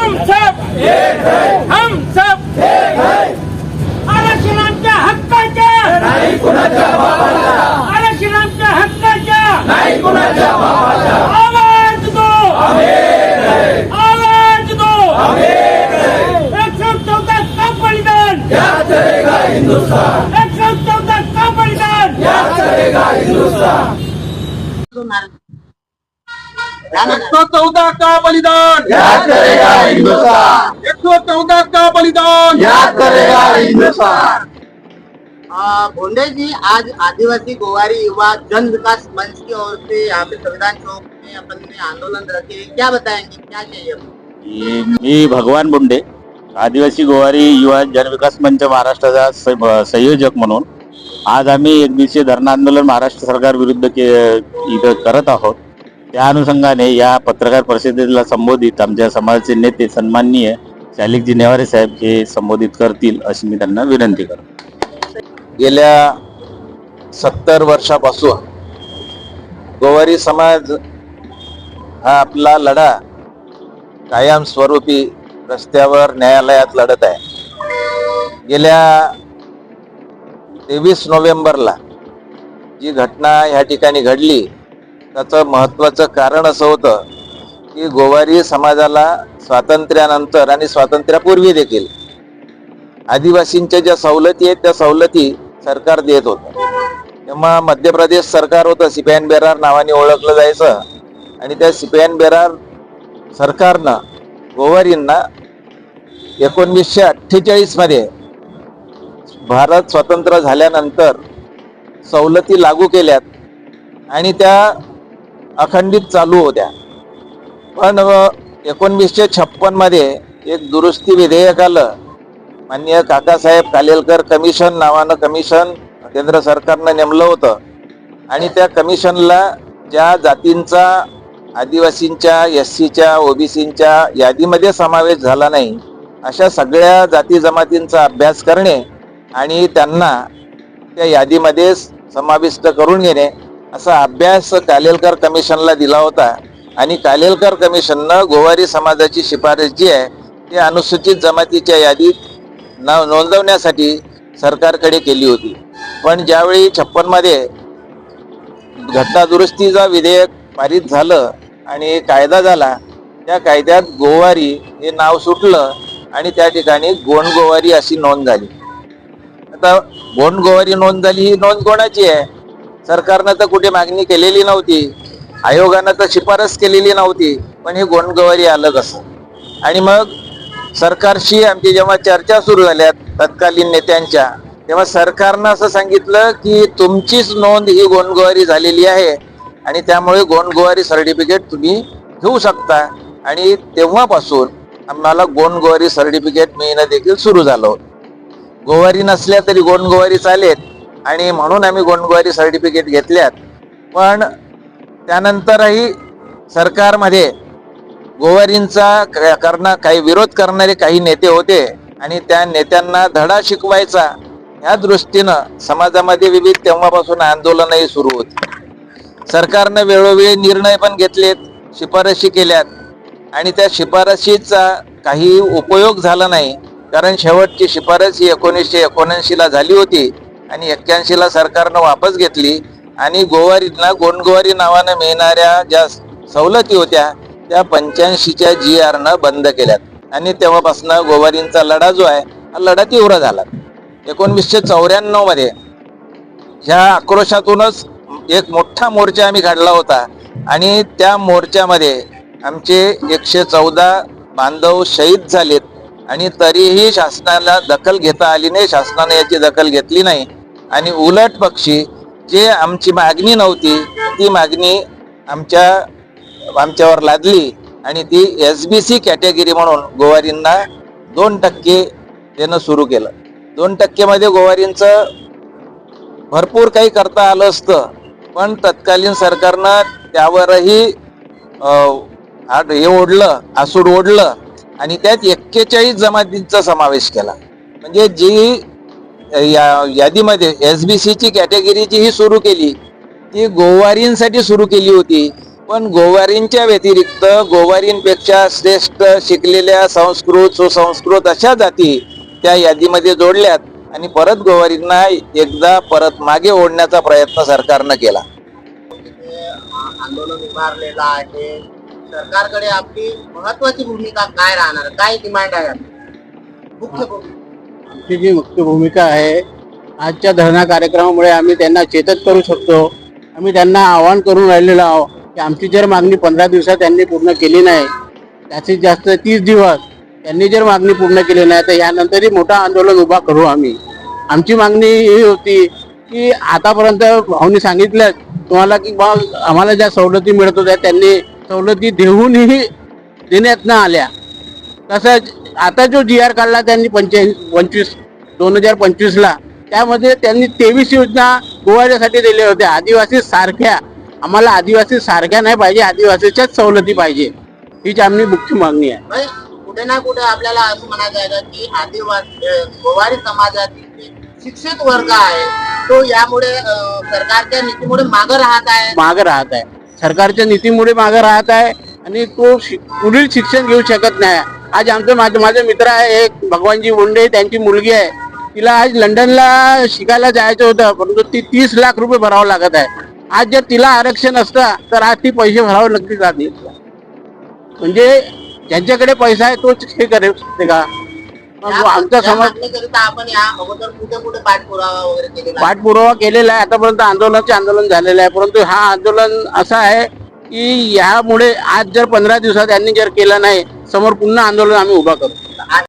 हम सब एक है, हम सब एक है. आरक्षणाच्या हक्काच्या नाही कुणाच्या बापाचा, आरक्षणाच्या हक्काच्या नाही कुणाच्या बापाचा. आवाज दो आवाज दो 114 का बलिदान याद करेगा हिंदुस्तान, 114 का बलिदान याद करेगा हिंदुस्तान. 114 का बलिदान याद करेगा हिंदुस्तान, 114 का बलिदान याद करेगा हिंदुस्तान. भोंडे जी, आज आदिवासी गोवारी युवा जन विकास मंच की ओर से यहाँ पे संविधान चौक में अपन ने आंदोलन रखे, क्या बताएंगे, क्या चाहिए? मी भगवान बोंडे, आदिवासी गोवारी युवा जनविकास मंच महाराष्ट्राचा संयोजक म्हणून आज आम्ही एक दिवसीय धरणं आंदोलन महाराष्ट्र सरकार विरुद्ध इथं करत आहोत. त्या अनुषंगाने या पत्रकार परिषदेला संबोधित आमच्या समाजाचे नेते सन्माननीय शालिकजी नेवारे साहेब हे संबोधित करतील अशी मी त्यांना विनंती करतो. गेल्या 70 वर्षापासून गोवारी समाज हा आपला लढा कायमस्वरूपी रस्त्यावर न्यायालयात लढत आहे. गेल्या 23 नोव्हेंबरला जी घटना ह्या ठिकाणी घडली त्याचं महत्त्वाचं कारण असं होतं की गोवारी समाजाला स्वातंत्र्यानंतर आणि स्वातंत्र्यापूर्वी देखील आदिवासींच्या ज्या सवलती आहेत त्या सवलती सरकार देत होतं. तेव्हा मध्य प्रदेश सरकार होतं, सिपायन बेरार नावाने ओळखलं जायचं. आणि त्या सिपायन बेरार सरकारनं गोवारींना 1948 मध्ये भारत स्वतंत्र झाल्यानंतर सवलती लागू केल्यात आणि त्या अखंडित चालू होत्या. पण 1956 मध्ये एक दुरुस्ती विधेयक आलं. माननीय काकासाहेब कालेलकर कमिशन नावानं कमिशन केंद्र सरकारनं नेमलं होतं आणि त्या कमिशनला ज्या जातींचा आदिवासींच्या, एससीच्या, ओबीसींच्या यादीमध्ये समावेश झाला नाही अशा सगळ्या जाती जमातींचा अभ्यास करणे आणि त्यांना त्या यादीमध्ये समाविष्ट करून घेणे असा अभ्यास कालेलकर कमिशनला दिला होता. आणि कालेलकर कमिशननं गोवारी समाजाची शिफारस जी आहे ती अनुसूचित जमातीच्या यादीत नोंदवण्यासाठी सरकारकडे केली होती. पण ज्यावेळी 56 मध्ये घटना दुरुस्तीचा विधेयक पारित झालं आणि कायदा झाला, त्या कायद्यात गोवारी हे नाव सुटलं आणि त्या ठिकाणी गोंड गोवारी अशी नोंद झाली. आता गोंड गोवारी नोंद झाली, ही नोंद कोणाची आहे? सरकारनं तर कुठे मागणी केलेली नव्हती, आयोगानं तर शिफारस केलेली नव्हती, पण हे गोंड गोवारी आलं कसं? आणि मग सरकारशी आमची जेव्हा चर्चा सुरू झाल्या तत्कालीन नेत्यांच्या, तेव्हा सरकारनं असं सांगितलं की तुमचीच नोंद ही गोंडगोवारी झालेली आहे आणि त्यामुळे गोंडगोवारी सर्टिफिकेट तुम्ही घेऊ शकता. आणि तेव्हापासून आम्हाला गोंडगोवारी सर्टिफिकेट मिळणं देखील सुरू झालं. गोवारी नसल्या तरी गोंडगोवारी चालेल आणि म्हणून आम्ही गोंडगोवारी सर्टिफिकेट घेतल्यात. पण त्यानंतरही सरकारमध्ये गोवारींचा काही विरोध करणारे काही नेते होते आणि त्या नेत्यांना धडा शिकवायचा ह्या दृष्टीनं समाजामध्ये विविध तेव्हापासून आंदोलनही सुरू होती. सरकारनं वेळोवेळी निर्णय पण घेतलेत, शिफारशी केल्यात आणि त्या शिफारशीचा काही उपयोग झाला नाही. कारण शेवटची शिफारस ही 1979ला झाली होती आणि 81ला सरकारनं वापस घेतली आणि गोवारींना गोंडगोवारी नावानं मिळणाऱ्या ज्या सवलती होत्या त्या 85च्या GRनं बंद केल्यात. आणि तेव्हापासून गोवारींचा लढा जो आहे हा लढा तीव्र झाला. 1994 मध्ये ह्या आक्रोशातूनच एक मोठा मोर्चा आम्ही काढला होता आणि त्या मोर्चामध्ये आमचे 114 बांधव शहीद झालेत आणि तरीही शासनाला दखल घेता आली नाही. शासनाने याची दखल घेतली नाही आणि उलट पक्षी जे आमची मागणी नव्हती ती मागणी आमच्यावर लादली आणि ती SBC कॅटेगरी म्हणून गोवारींना 2% देणं सुरू केलं. 2% मध्ये गोवारींचं भरपूर काही करता आलं असतं, पण तत्कालीन सरकारनं त्यावरही हे ओढलं, आसूड ओढलं आणि त्यात 41 जमातींचा समावेश केला. म्हणजे जी यादीमध्ये SBCची कॅटेगरीची ही सुरू केली ती गोवारींसाठी सुरू केली होती, पण गोवारींच्या व्यतिरिक्त गोवारींपेक्षा श्रेष्ठ शिकलेल्या संस्कृत सुसंस्कृत अशा जाती त्या यादीमध्ये जोडल्यात आणि परत गोवारींना एकदा परत मागे ओढण्याचा प्रयत्न सरकारनं केला. आंदोलन उभारलेलं आहे, सरकारकडे आपली महत्वाची भूमिका काय राहणार, काय डिमांड आहे आपली? मुख्य भूमिका आमची जी मुख्य भूमिका आहे, आजच्या धरणा कार्यक्रमामुळे आम्ही त्यांना चेतन करू शकतो. आम्ही त्यांना आवाहन करून राहिलेलो आहोत की आमची जर मागणी 15 दिवसात त्यांनी पूर्ण केली नाही, जास्तीत जास्त 30 दिवस त्यांनी जर मागणी पूर्ण केली नाही तर यानंतरही मोठं आंदोलन उभा करू आम्ही. आमची मागणी ही होती की आतापर्यंत भाऊनी सांगितलं तुम्हाला की बा आम्हाला ज्या सवलती मिळत होत्या त्यांनी सवलती देऊनही देण्यात न आल्या. तसंच आता जो GR काढला त्यांनी 2025ला, त्यामध्ये त्यांनी 23 योजना गोवाऱ्यासाठी दिल्या होत्या. आदिवासी सारख्या, आम्हाला आदिवासी सारख्या नाही पाहिजे, आदिवासीच्याच सवलती पाहिजे, हीच आमची मुख्य मागणी आहे. भाई, कुठे ना कुठे आपल्याला असं म्हणायचं आहे की आदिवासी गोवारी समाजातील शिक्षित वर्ग आहे तो यामुळे सरकारच्या नीतीमुळे मागे राहत आहे. सरकारच्या नीतीमुळे मागे राहत आहे आणि तो पुढील शिक्षण घेऊ शकत नाही. आज माझे मित्र आहे एक भगवानजी मुंडे, त्यांची मुलगी आहे, तिला आज लंडनला शिकायला जायचं होतं, परंतु ती 30 लाख रुपये भरावं लागत आहे. आज जर तिला आरक्षण असतं तर आज ती पैसे भरावं नक्की जाते. म्हणजे ज्यांच्याकडे पैसा आहे तोच हे करू शकते का? आमचा समाज आपण या अगोदर कुठे पाठपुरावा वगैरे केलेला पाठपुरावा केलेला आहे. आतापर्यंत आंदोलन झालेलं आहे, परंतु हा आंदोलन असं आहे की यामुळे आज जर 15 दिवसात यांनी जर केलं नाही, समोर पुन्हा आंदोलन आम्ही उभा करू.